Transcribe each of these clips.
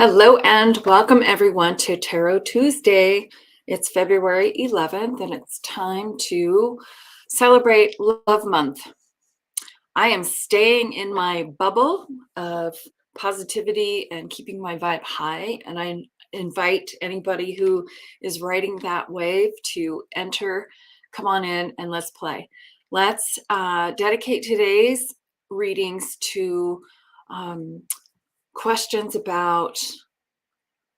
Hello and welcome everyone to Tarot Tuesday. It's February 11th and it's time to celebrate Love Month. I am staying in my bubble of positivity and keeping my vibe high, and I invite anybody who is riding that wave to enter. Come on in and let's play. Let's dedicate today's readings to questions about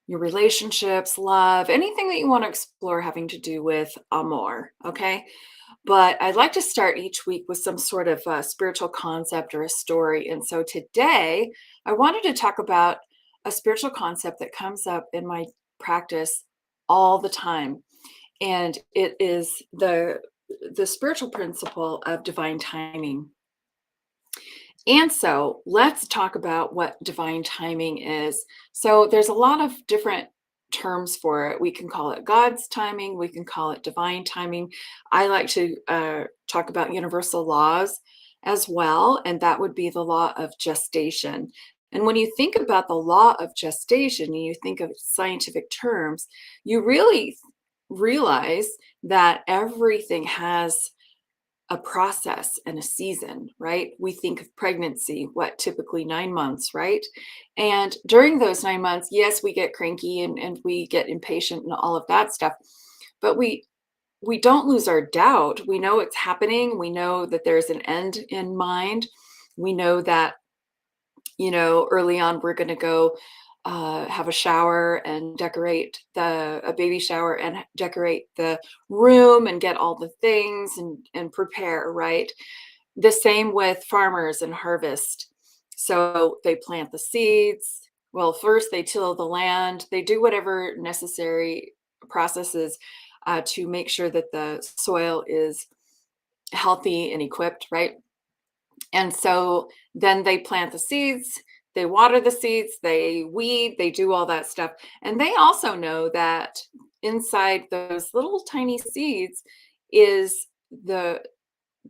your relationships, love, anything that you want to explore having to do with amor. Okay. But I'd like to start each week with some sort of spiritual concept or a story. And so today I wanted to talk about a spiritual concept that comes up in my practice all the time. And it is the spiritual principle of divine timing. And so let's talk about what divine timing is. So there's a lot of different terms for it. We can call it God's timing, we can call it divine timing. I like to talk about universal laws as well, and that would be the law of gestation. And when you think about the law of gestation and you think of scientific terms, you really realize that everything has a process and a season, right? We think of pregnancy, what typically 9 months, right? And during those 9 months, yes, we get cranky and we get impatient and all of that stuff, but we don't lose our doubt. We know it's happening. We know that there's an end in mind. We know that, early on we're going to go have a shower and decorate a baby shower and decorate the room and get all the things and prepare, right? The same with farmers and harvest. So they plant the seeds. Well, first they till the land. They do whatever necessary processes to make sure that the soil is healthy and equipped, right? And so then they plant the seeds, they water the seeds, they weed, they do all that stuff. And they also know that inside those little tiny seeds is the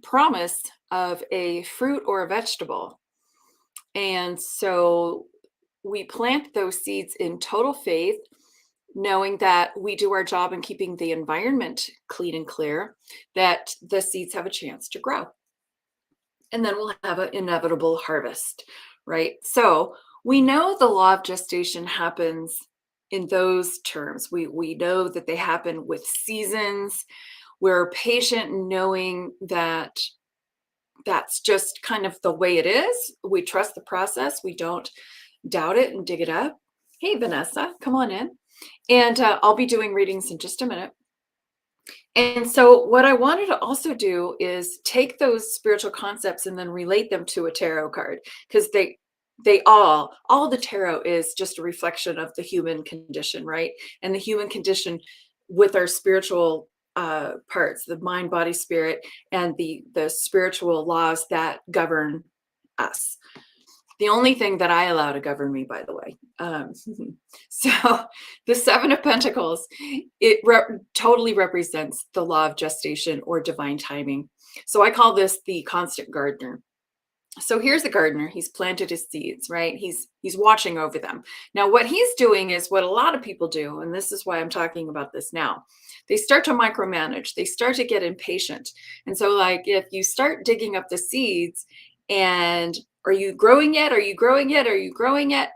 promise of a fruit or a vegetable. And so we plant those seeds in total faith, knowing that we do our job in keeping the environment clean and clear, that the seeds have a chance to grow. And then we'll have an inevitable harvest, right? So we know the law of gestation happens in those terms. We know that they happen with seasons. We're patient knowing that that's just kind of the way it is. We trust the process. We don't doubt it and dig it up. Hey, Vanessa, come on in. And I'll be doing readings in just a minute. And so what I wanted to also do is take those spiritual concepts and then relate them to a tarot card, because all the tarot is just a reflection of the human condition, right? And the human condition with our spiritual parts, the mind, body, spirit, and the spiritual laws that govern us. The only thing that I allow to govern me, by the way. So the Seven of Pentacles, it totally represents the law of gestation or divine timing. So I call this the constant gardener. So here's the gardener. He's planted his seeds, right? He's watching over them. Now, what he's doing is what a lot of people do, and this is why I'm talking about this now. They start to micromanage. They start to get impatient. And so, like, if you start digging up the seeds and are you growing yet? Are you growing yet? Are you growing yet?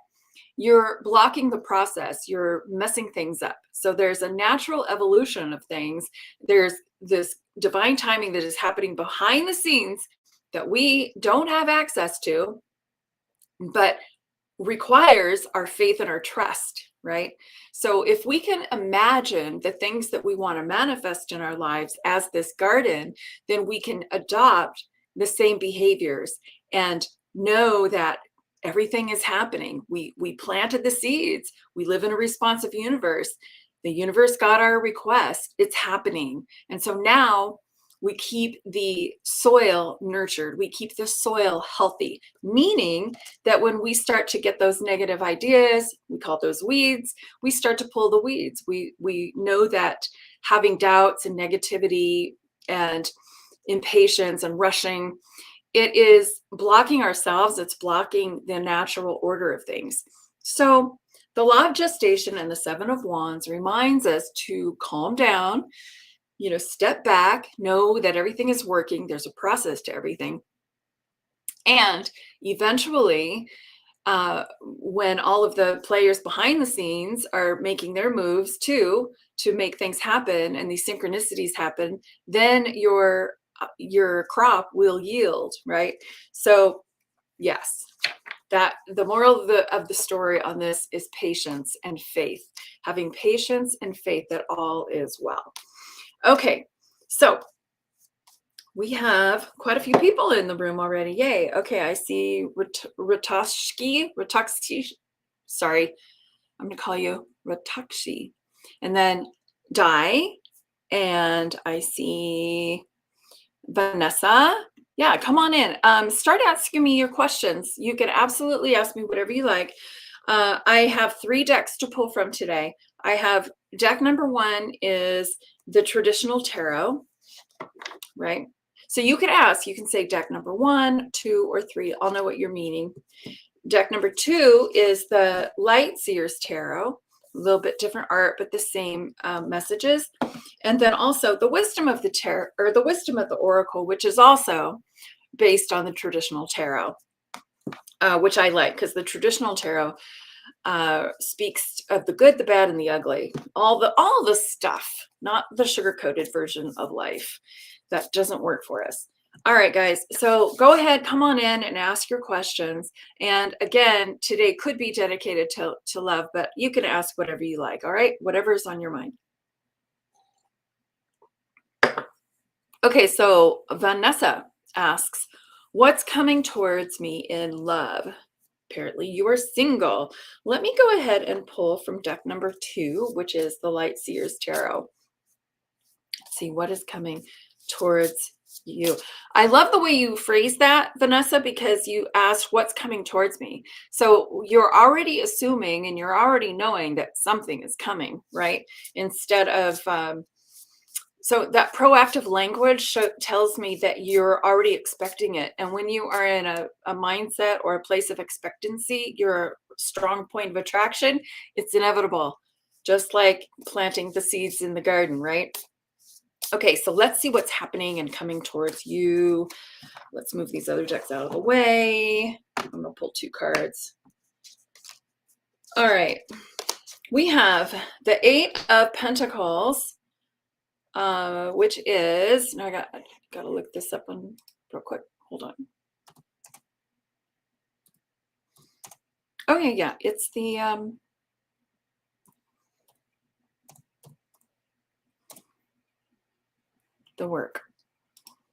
You're blocking the process. You're messing things up. So there's a natural evolution of things. There's this divine timing that is happening behind the scenes that we don't have access to, but requires our faith and our trust, right? So if we can imagine the things that we want to manifest in our lives as this garden, then we can adopt the same behaviors and know that everything is happening. We planted the seeds. We live in a responsive universe. The universe got our request. It's happening. And so now we keep the soil nurtured. We keep the soil healthy, meaning that when we start to get those negative ideas, we call those weeds, we start to pull the weeds. We know that having doubts and negativity and impatience and rushing, it is blocking ourselves. It's blocking the natural order of things. So The law of gestation and the Seven of Wands reminds us to calm down, step back, know that everything is working. There's a process to everything. And eventually, when all of the players behind the scenes are making their moves too to make things happen and these synchronicities happen, then your crop will yield, right? So yes, that the moral of the story on this is patience and faith. Having patience and faith that all is well. Okay, so we have quite a few people in the room already. Yay. Okay, I see Ratoshki. Sorry, I'm going to call you Ratakshi. And then Dai. And I see Vanessa. Yeah, come on in. Start asking me your questions. You can absolutely ask me whatever you like. I have 3 decks to pull from today. I have deck number 1 is the traditional tarot, right? So you can ask, you can say deck number 1, 2, or 3. I'll know what you're meaning. Deck number 2 is the Light Seers Tarot, a little bit different art, but the same messages. And then also the Wisdom of the Tarot, or the Wisdom of the Oracle, which is also based on the traditional tarot, which I like because the traditional tarot speaks of the good, the bad, and the ugly. All the stuff, not the sugar-coated version of life. That doesn't work for us. All right, guys. So go ahead, come on in and ask your questions. And again, today could be dedicated to love, but you can ask whatever you like. All right, whatever is on your mind. Okay, so Vanessa asks, what's coming towards me in love? Apparently you are single. Let me go ahead and pull from deck number 2, which is the Light Seers Tarot. Let's see what is coming towards you. I love the way you phrase that, Vanessa, because you asked what's coming towards me. So you're already assuming and you're already knowing that something is coming, right? Instead of so that proactive language tells me that you're already expecting it. And when you are in a mindset or a place of expectancy, you're a strong point of attraction. It's inevitable, just like planting the seeds in the garden, right? Okay, so let's see what's happening and coming towards you. Let's move these other decks out of the way. I'm going to pull 2 cards. All right. We have the 8 of Pentacles, which is, now I got to look this up real quick. Hold on. Okay, yeah, it's the Work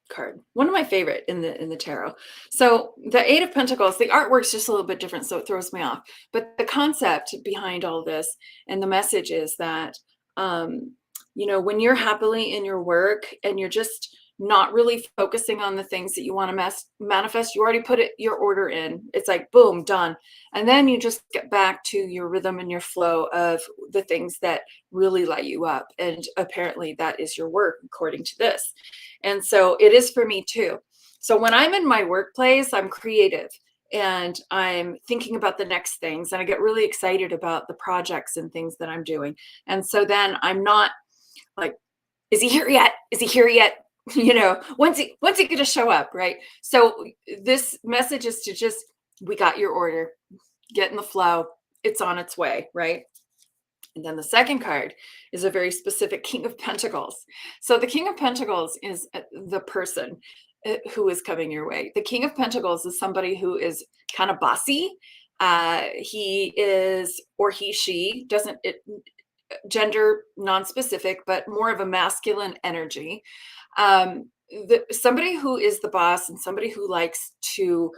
card, one of my favorite in the tarot. So the 8 of Pentacles, the artwork's just a little bit different, so it throws me off, but the concept behind all this and the message is that when you're happily in your work and you're just not really focusing on the things that you want to manifest, you already put your order in. It's like boom, done. And then you just get back to your rhythm and your flow of the things that really light you up, and apparently that is your work according to this. And so it is for me too. So when I'm in my workplace, I'm creative and I'm thinking about the next things, and I get really excited about the projects and things that I'm doing. And so then I'm not like, is he here yet? Is he here yet? When's he going to show up, right? So this message is to just, we got your order, get in the flow. It's on its way, right? And then the second card is a very specific King of Pentacles. So the King of Pentacles is the person who is coming your way. The King of Pentacles is somebody who is kind of bossy. He is, or she doesn't, gender non-specific, but more of a masculine energy. Somebody who is the boss and somebody who likes to,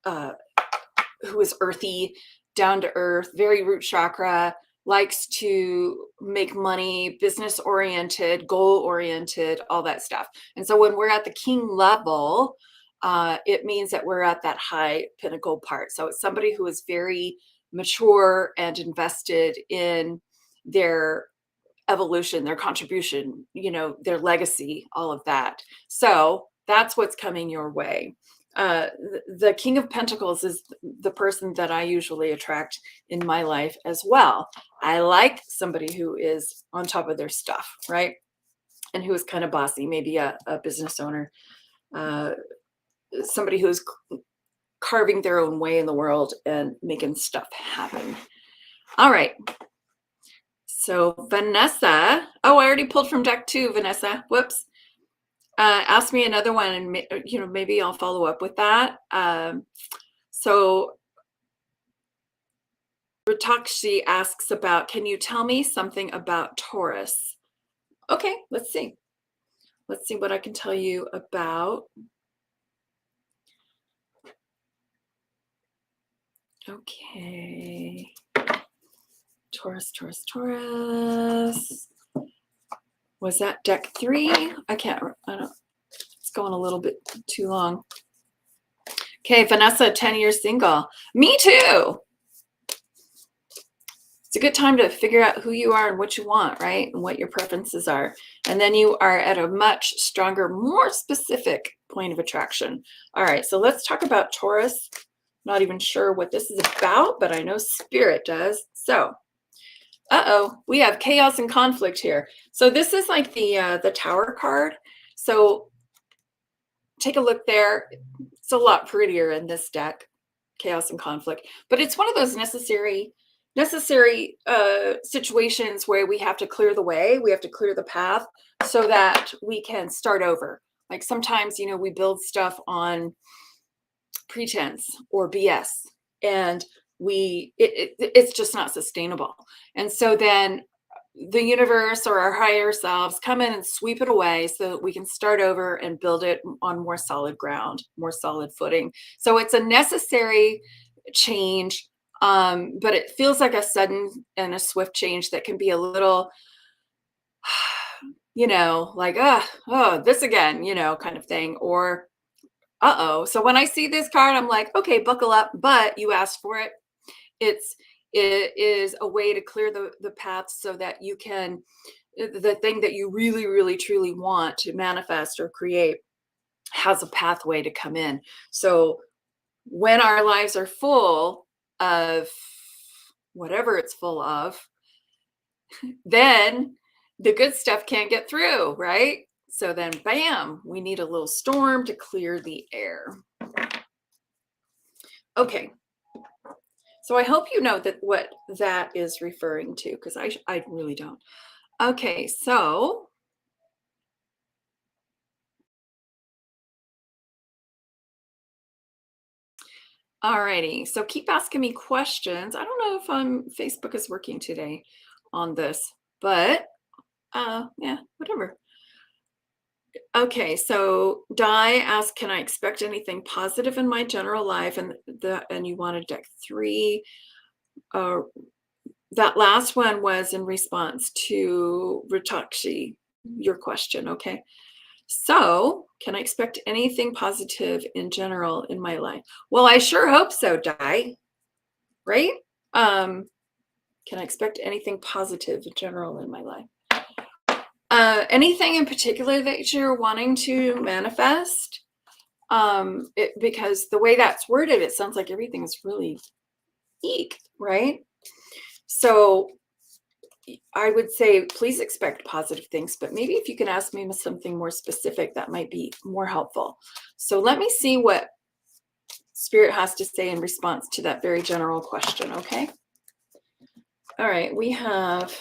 who is earthy, down to earth, very root chakra, likes to make money, business oriented, goal oriented, all that stuff. And so when we're at the king level, it means that we're at that high pinnacle part. So it's somebody who is very mature and invested in their evolution, their contribution, their legacy, all of that. So that's what's coming your way. the King of Pentacles is the person that I usually attract in my life as well. I like somebody who is on top of their stuff, right? And who is kind of bossy, maybe a business owner, uh, somebody who's carving their own way in the world and making stuff happen. All right. So Vanessa, oh, I already pulled from deck 2, Vanessa. Whoops. Ask me another one, and maybe I'll follow up with that. So Rutakshi asks about, can you tell me something about Taurus? Okay, let's see. Let's see what I can tell you about. Okay. Taurus, Taurus, Taurus. Was that deck 3? I don't, it's going a little bit too long. Okay, Vanessa, 10 years single. Me too. It's a good time to figure out who you are and what you want, right? And what your preferences are. And then you are at a much stronger, more specific point of attraction. All right, so let's talk about Taurus. Not even sure what this is about, but I know Spirit does. So, we have chaos and conflict here. So this is like the Tower card. So take a look there. It's a lot prettier in this deck, chaos and conflict. But it's one of those necessary situations where we have to clear the way, we have to clear the path so that we can start over. Like sometimes, we build stuff on pretense or BS, and it's just not sustainable. And so then the universe or our higher selves come in and sweep it away so that we can start over and build it on more solid ground, more solid footing. So it's a necessary change, but it feels like a sudden and a swift change that can be a little, like, oh, this again, kind of thing. Or, so when I see this card, I'm like, okay, buckle up, but you asked for it. It is a way to clear the path so that you can, the thing that you really, really, truly want to manifest or create has a pathway to come in. So when our lives are full of whatever it's full of, then the good stuff can't get through, right? So then, bam, we need a little storm to clear the air. Okay. So I hope you know that what that is referring to, because I really don't. Okay, so alrighty. So keep asking me questions. I don't know if Facebook is working today on this, but yeah, whatever. Okay, so Di asked, can I expect anything positive in my general life? And you wanted deck 3. That last one was in response to Ritakshi, your question. Okay. So, can I expect anything positive in general in my life? Well, I sure hope so, Di. Right? Can I expect anything positive in general in my life? Anything in particular that you're wanting to manifest? Because the way that's worded, it sounds like everything is really eek, right? So I would say please expect positive things, but maybe if you can ask me something more specific, that might be more helpful. So let me see what Spirit has to say in response to that very general question, okay? All right, we have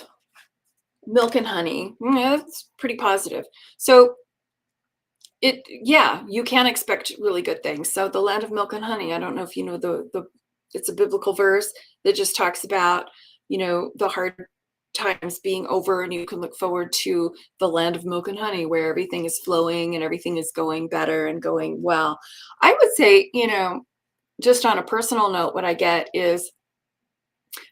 milk and honey. Yeah, that's pretty positive. So you can expect really good things. So the land of milk and honey, I don't know if you know it's a biblical verse that just talks about, the hard times being over, and you can look forward to the land of milk and honey where everything is flowing and everything is going better and going well. I would say, just on a personal note, what I get is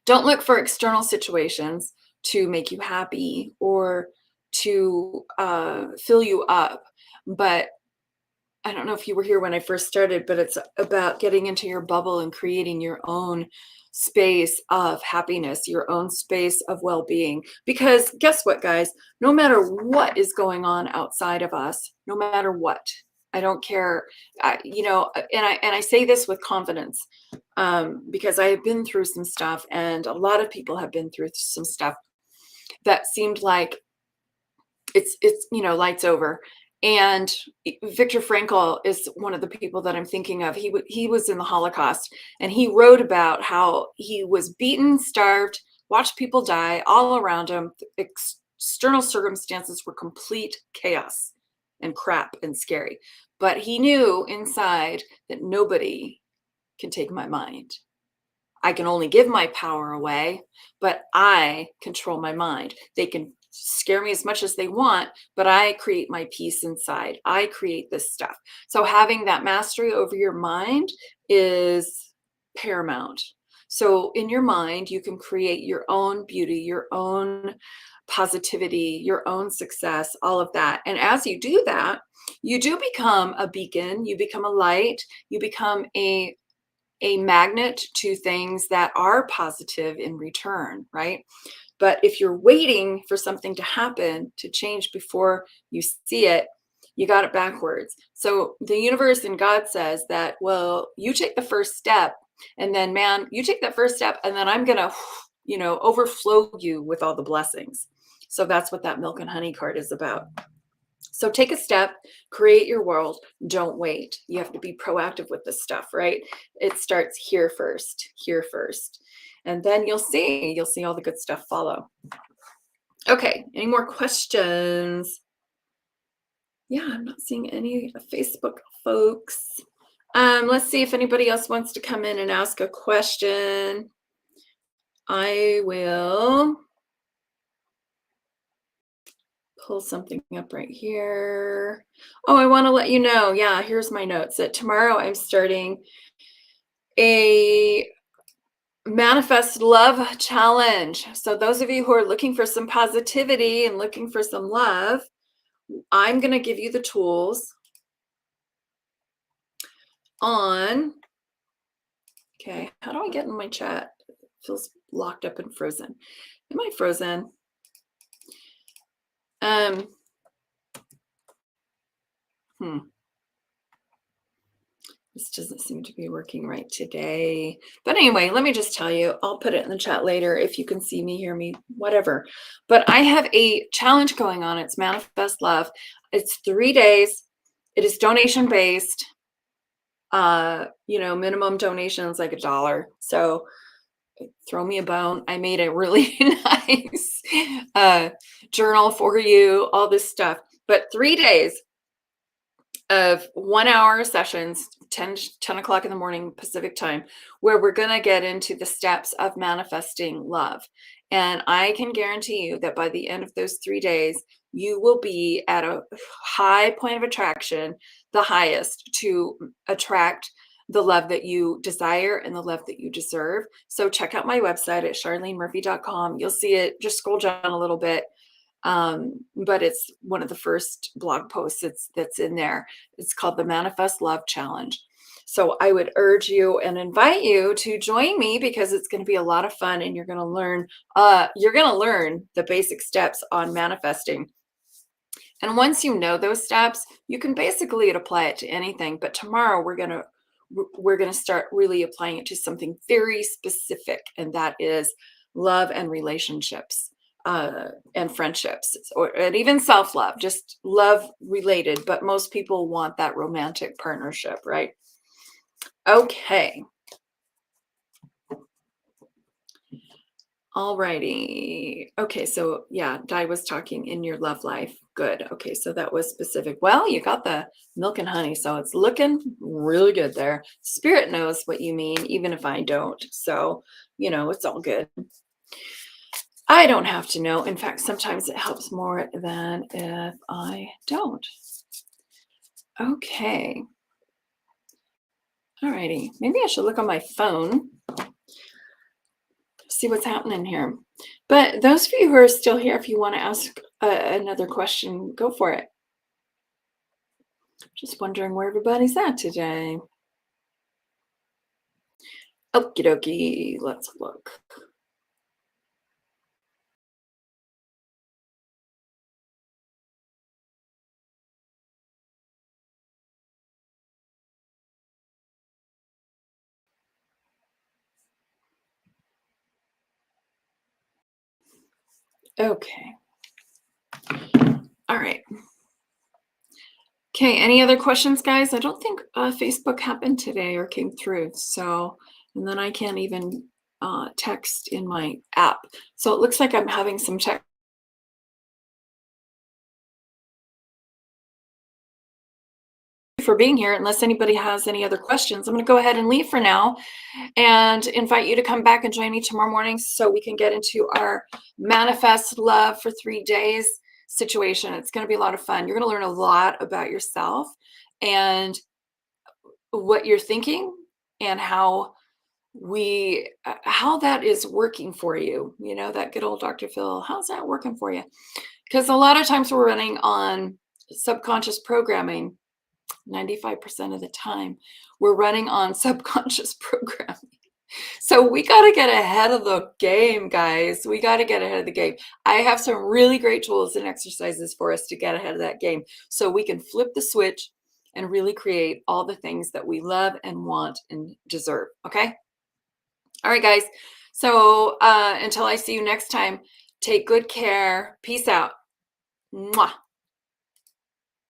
don't look for external situations to make you happy or to fill you up. But I don't know if you were here when I first started, but it's about getting into your bubble and creating your own space of happiness, your own space of well-being. Because guess what, guys? No matter what is going on outside of us, no matter what, I don't care. And I say this with confidence, because I have been through some stuff, and a lot of people have been through some stuff that seemed like it's lights over. And Viktor Frankl is one of the people that I'm thinking of. He was in the Holocaust, and he wrote about how he was beaten, starved, watched people die all around him. External circumstances were complete chaos and crap and scary, but he knew inside that nobody can take my mind. I can only give my power away, but I control my mind. They can scare me as much as they want, but I create my peace inside. I create this stuff. So having that mastery over your mind is paramount. So in your mind, you can create your own beauty, your own positivity, your own success, all of that. And as you do that, you do become a beacon, you become a light, you become a magnet to things that are positive in return, right? But if you're waiting for something to happen to change before you see it, you got it backwards. So the universe and God says that, well, you take the first step, and then, man, you take that first step, and then I'm going to, overflow you with all the blessings. So that's what that milk and honey card is about. So take a step, create your world. Don't wait. You have to be proactive with this stuff, right? It starts here first. And then you'll see all the good stuff follow. Okay, any more questions? Yeah, I'm not seeing any Facebook folks. Let's see if anybody else wants to come in and ask a question. I will pull something up right here. Oh, I want to let you know. Yeah, here's my notes that tomorrow I'm starting a manifest love challenge. So those of you who are looking for some positivity and looking for some love, I'm going to give you the tools on, okay, how do I get in my chat? It feels locked up and frozen. Am I frozen? This doesn't seem to be working right today. But anyway, let me just tell you, I'll put it in the chat later if you can see me, hear me, whatever. But I have a challenge going on. It's Manifest Love. It's 3 days. It is donation based. Minimum donation is like $1. So throw me a bone. I made a really nice journal for you, all this stuff. But 3 days of 1 hour sessions, 10 o'clock in the morning Pacific time, where we're going to get into the steps of manifesting love. And I can guarantee you that by the end of those 3 days, you will be at a high point of attraction, the highest, to attract the love that you desire and the love that you deserve. So check out my website at charlenemurphy.com. You'll see it. Just scroll down a little bit. But it's one of the first blog posts that's in there. It's called the Manifest Love Challenge. So I would urge you and invite you to join me, because it's going to be a lot of fun, and you're going to learn the basic steps on manifesting. And once you know those steps, you can basically apply it to anything. But tomorrow we're going to start really applying it to something very specific, and that is love and relationships. And friendships, and even self-love, just love related, but most people want that romantic partnership, right? Okay. All righty. Okay, so yeah, Di was talking in your love life. Good. Okay, so that was specific. Well, you got the milk and honey, so it's looking really good there. Spirit knows what you mean, even if I don't. So, it's all good. I don't have to know. In fact, sometimes it helps more than if I don't. Okay. All righty. Maybe I should look on my phone, see what's happening here. But those of you who are still here, if you want to ask another question, go for it. Just wondering where everybody's at today. Okie dokie. Let's look. Okay. All right. Okay, any other questions, guys? I don't think Facebook happened today or came through. So, and then I can't even text in my app. So it looks like I'm having some tech for being here. Unless anybody has any other questions, I'm going to go ahead and leave for now and invite you to come back and join me tomorrow morning so we can get into our manifest love for 3 days situation. It's going to be a lot of fun. You're going to learn a lot about yourself and what you're thinking and how that is working for you. You know, that good old Dr. Phil, how's that working for you? Because a lot of times we're running on subconscious programming. 95% of the time we're running on subconscious programming. So we got to get ahead of the game, guys. We got to get ahead of the game. I have some really great tools and exercises for us to get ahead of that game so we can flip the switch and really create all the things that we love and want and deserve. Okay. All right, guys. So until I see you next time, take good care. Peace out. Mwah.